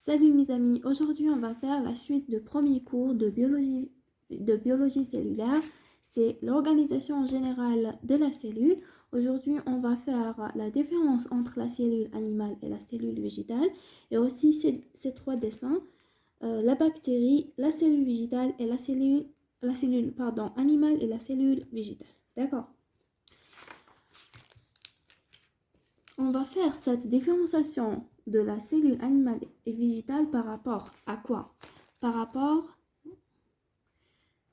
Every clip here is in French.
Salut mes amis, aujourd'hui on va faire la suite de premier cours de biologie cellulaire. C'est l'organisation générale de la cellule. Aujourd'hui on va faire la différence entre la cellule animale et la cellule végétale et aussi ces trois dessins, la bactérie, la cellule végétale et la cellule animale et la cellule végétale. D'accord? On va faire cette différenciation de la cellule animale et végétale par rapport à quoi? Par rapport,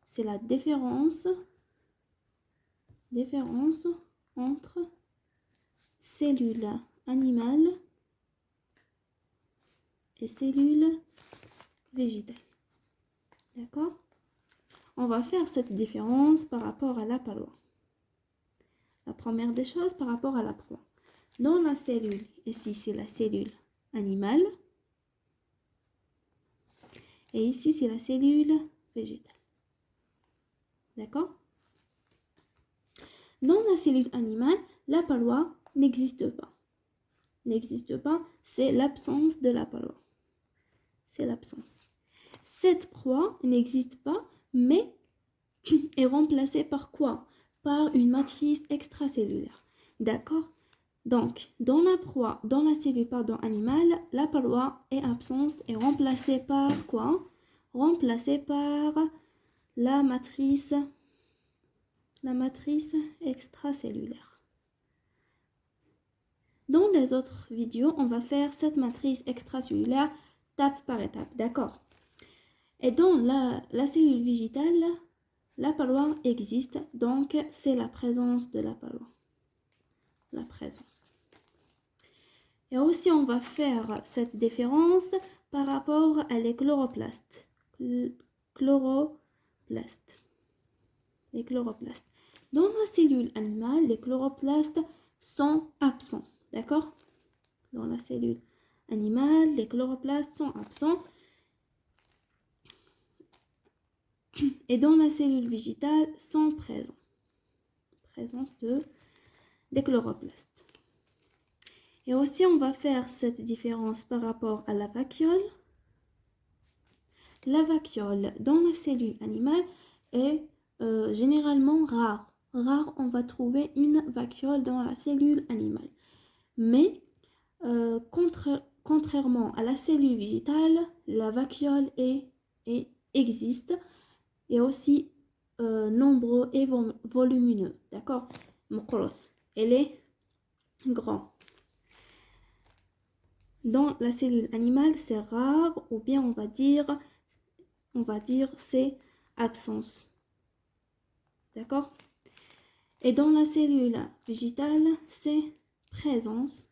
c'est la différence entre cellules animales et cellules végétales. D'accord? On va faire cette différence par rapport à la paroi. La première des choses par rapport à la proie. Dans la cellule, ici c'est la cellule animale et ici c'est la cellule végétale. D'accord? Dans la cellule animale, la paroi n'existe pas. N'existe pas, c'est l'absence de la paroi. C'est l'absence. Cette proie n'existe pas, mais est remplacée par quoi? Par une matrice extracellulaire. D'accord? Donc, dans la cellule animale, la paroi est absente et remplacée par quoi? Remplacée par la matrice extracellulaire. Dans les autres vidéos, on va faire cette matrice extracellulaire étape par étape, d'accord? Et dans la cellule végétale, la paroi existe, donc c'est la présence de la paroi. La présence. Et aussi, on va faire cette différence par rapport à les chloroplastes. Les chloroplastes. Dans la cellule animale, les chloroplastes sont absents. D'accord? Dans la cellule animale, les chloroplastes sont absents. Et dans la cellule végétale, sont présents. Présence des chloroplastes. Et aussi, on va faire cette différence par rapport à la vacuole. La vacuole dans la cellule animale est généralement rare. Rare, on va trouver une vacuole dans la cellule animale. Mais contrairement à la cellule végétale, la vacuole existe et aussi nombreux et volumineux. D'accord? Elle est grande. Dans la cellule animale, c'est rare ou bien on va dire c'est absence. D'accord? Et dans la cellule végétale, c'est présence.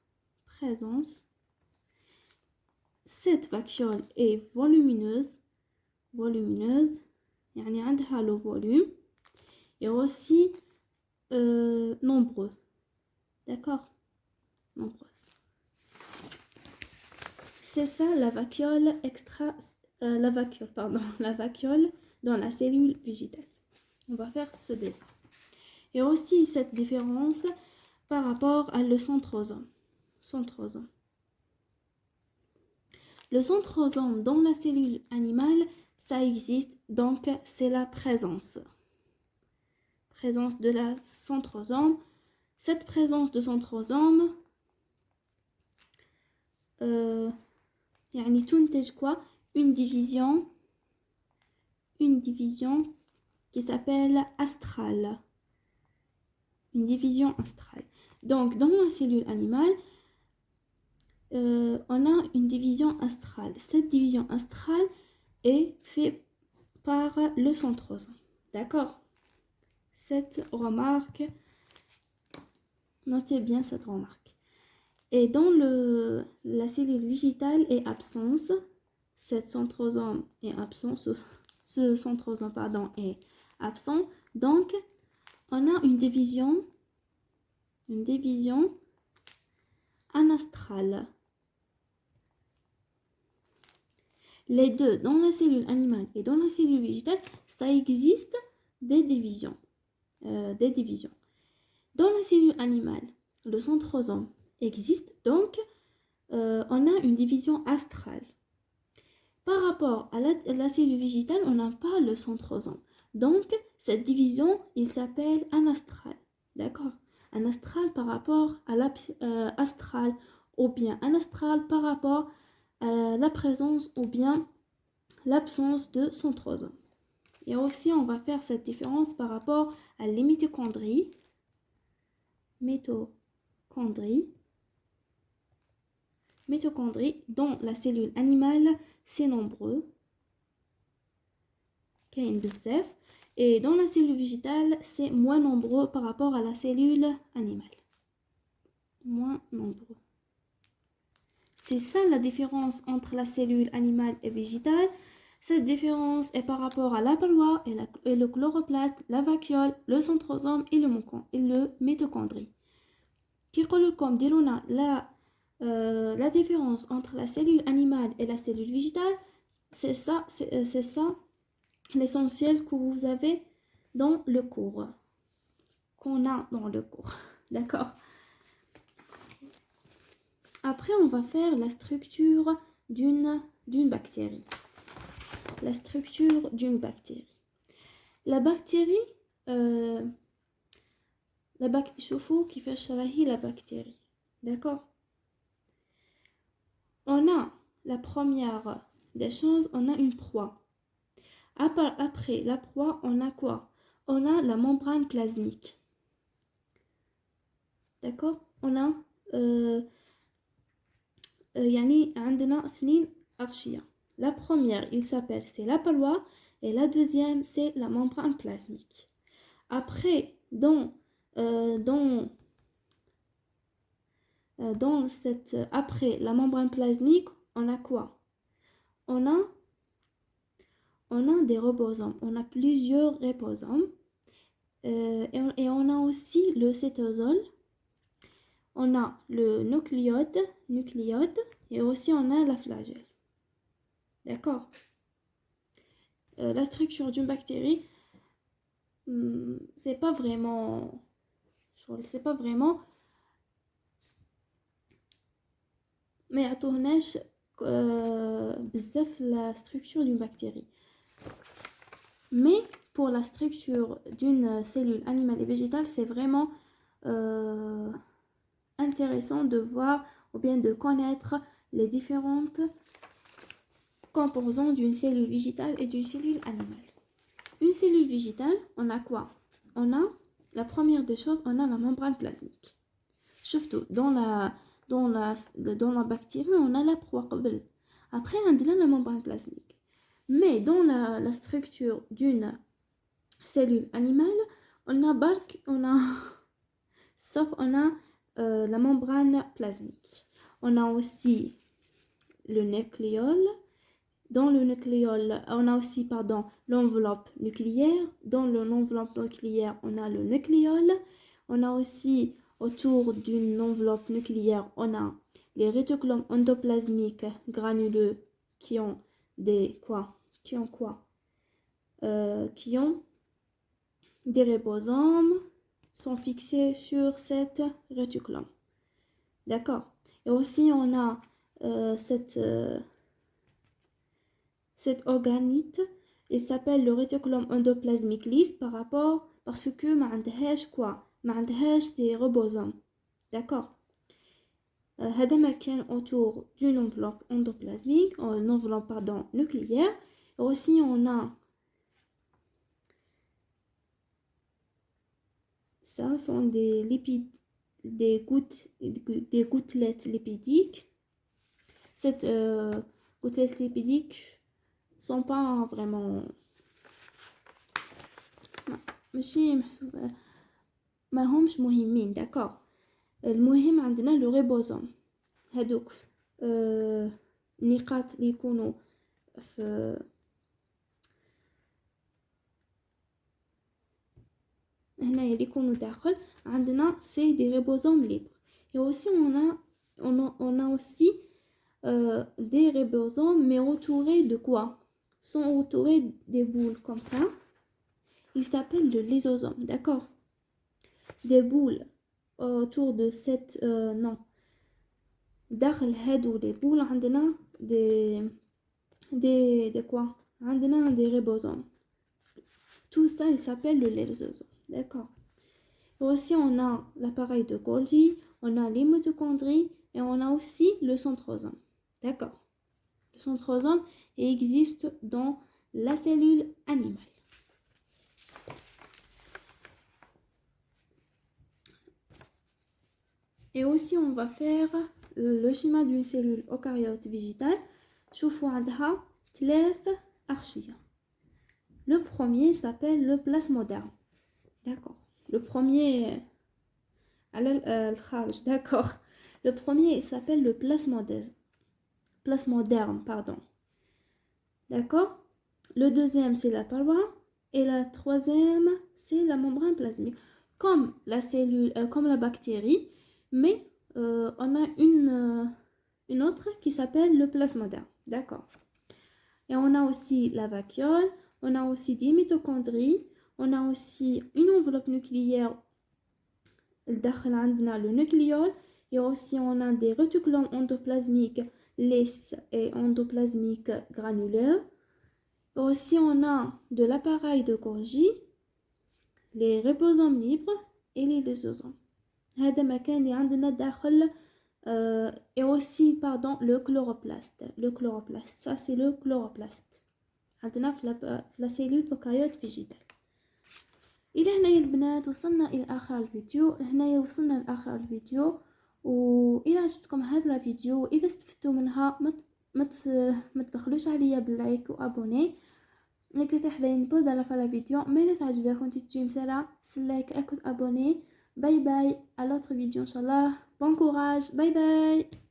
Cette vacuole est volumineuse. يعني عندها le volume et aussi nombreux. D'accord? Nombreuse. C'est ça la vacuole la vacuole dans la cellule végétale. On va faire ce dessin. Et aussi cette différence par rapport à le centrosome. Le centrosome dans la cellule animale, ça existe, donc c'est la présence de la centrosome. Cette présence de centrosome يعني تنتج quoi? Une division qui s'appelle astrale. Une division astrale. Donc, dans la cellule animale, on a une division astrale. Cette division astrale est faite par le centrosome. D'accord? Cette remarque, notez bien cette remarque. Et dans la cellule végétale est absence. Cette centrosome est absent. Ce centrosome est absent. Donc, on a une division anastrale. Les deux, dans la cellule animale et dans la cellule végétale, ça existe des divisions. Dans la cellule animale, le centrosome existe, donc on a une division astrale. Par rapport à la cellule végétale, on n'a pas le centrosome. Donc, cette division, il s'appelle anastral. D'accord? Anastral par rapport à l'astral, ou bien anastral par rapport à la présence ou bien l'absence de centrosome. Et aussi, on va faire cette différence par rapport à les mitochondries. Mitochondries, dans la cellule animale, c'est nombreux. Et dans la cellule végétale, c'est moins nombreux par rapport à la cellule animale. Moins nombreux. C'est ça la différence entre la cellule animale et végétale. Cette différence est par rapport à la paroi et le chloroplaste, la vacuole, le centrosome et le mitochondrie. Comme dirona la différence entre la cellule animale et la cellule végétale, c'est ça l'essentiel que vous avez dans le cours. Qu'on a dans le cours. D'accord? Après, on va faire la structure d'une bactérie. La structure d'une bactérie. La bactérie, شوفوا كيفاش راهي la bactérie. D'accord? On a la première des choses, on a une proie. Après la proie, on a quoi? On a la membrane plasmique. D'accord? On a يعني عندنا اثنين أغشية. La première, il s'appelle, c'est la paroi, et la deuxième, c'est la membrane plasmique. Après, après la membrane plasmique, on a quoi? On a des ribosomes. On a plusieurs ribosomes. Et on a aussi le cytosol. On a le nucléode, et aussi on a la flagelle. D'accord? La structure d'une bactérie, c'est pas vraiment ما يعطوناش بزاف la structure d'une bactérie. Mais pour la structure d'une cellule animale et végétale, c'est vraiment intéressant de voir ou bien de connaître les différentes composantes d'une cellule végétale et d'une cellule animale. Une cellule végétale, on a quoi? On a, la première des choses, on a la membrane plasmique. Surtout, dans la bactérie, on a la proie. Après, on a la membrane plasmique. Mais dans la structure d'une cellule animale, on a la membrane plasmique. On a aussi le nucléole. Dans le nucléole, on a aussi l'enveloppe nucléaire. Dans l'enveloppe nucléaire, on a le nucléole. On a aussi autour d'une enveloppe nucléaire, on a les réticulomes endoplasmiques granuleux qui ont des ribosomes sont fixés sur cette réticulum. D'accord? Et aussi on a cette organite, il s'appelle le réticulum endoplasmique lisse parce que ما عندهاش des ribosomes. D'accord? هذا مكان autour d'une enveloppe endoplasmique, une enveloppe nucléaire. Et aussi on a ça sont des lipides, des gouttelettes lipidiques. Cette gouttelettes lipidiques sont pas vraiment ماشي محسوبة ما همش مهمين. d'accord. المهم عندنا لو ريبوزوم هادوك النقاط اللي يكونوا في هنايا اللي يكونوا داخل عندنا سي دي ريبوزوم ليبر. et aussi on a aussi des ribosomes mais entourés de quoi? Sont entourés des boules comme ça. Il s'appelle le lysosome. d'accord. Des boules autour de cette داخل هادو les boules عندنا des quoi? عندنا des ribosomes. Tout ça, il s'appelle le lysosome. D'accord. Aussi, on a l'appareil de Golgi, on a les mitochondries et on a aussi le centrosome. D'accord. Le centrosome existe dans la cellule animale. Et aussi, on va faire le schéma d'une cellule eucaryote végétale. شوفوا عندها 3 أغشية. Le premier s'appelle le plasmoderne. D'accord. Le premier d'accord. Le premier s'appelle le plasmoderne, pardon. D'accord. Le deuxième c'est la paroi et la troisième c'est la membrane plasmique. Comme la cellule, comme la bactérie, mais on a une autre qui s'appelle le plasmoderne. D'accord. Et on a aussi la vacuole, on a aussi des mitochondries, on a aussi une enveloppe nucléaire. الداخل عندنا le nucléole et aussi on a des réticulums endoplasmiques lisses et endoplasmiques granulaires. Et aussi on a de l'appareil de Golgi, les ribosomes libres et les lysosomes. هذا ما كان اللي عندنا داخل et aussi pardon le chloroplaste. Le chloroplaste, ça c'est le chloroplaste. عندنا في la cellule eucaryote végétale. إلى هنا البنات وصلنا إلى آخر الفيديو. هنا وصلنا لآخر الفيديو، وإذا عجبتكم هذا الفيديو وإذا استفدتوا منها ما تبخلوش عليا باللايك وابوني. نكثر حبايبي نبود على فلا فيديو ما إذا عجبكم تيجي مثلا سلايك أكد ابوني. باي باي à l'autre vidéo inchallah. Bon courage, bye bye.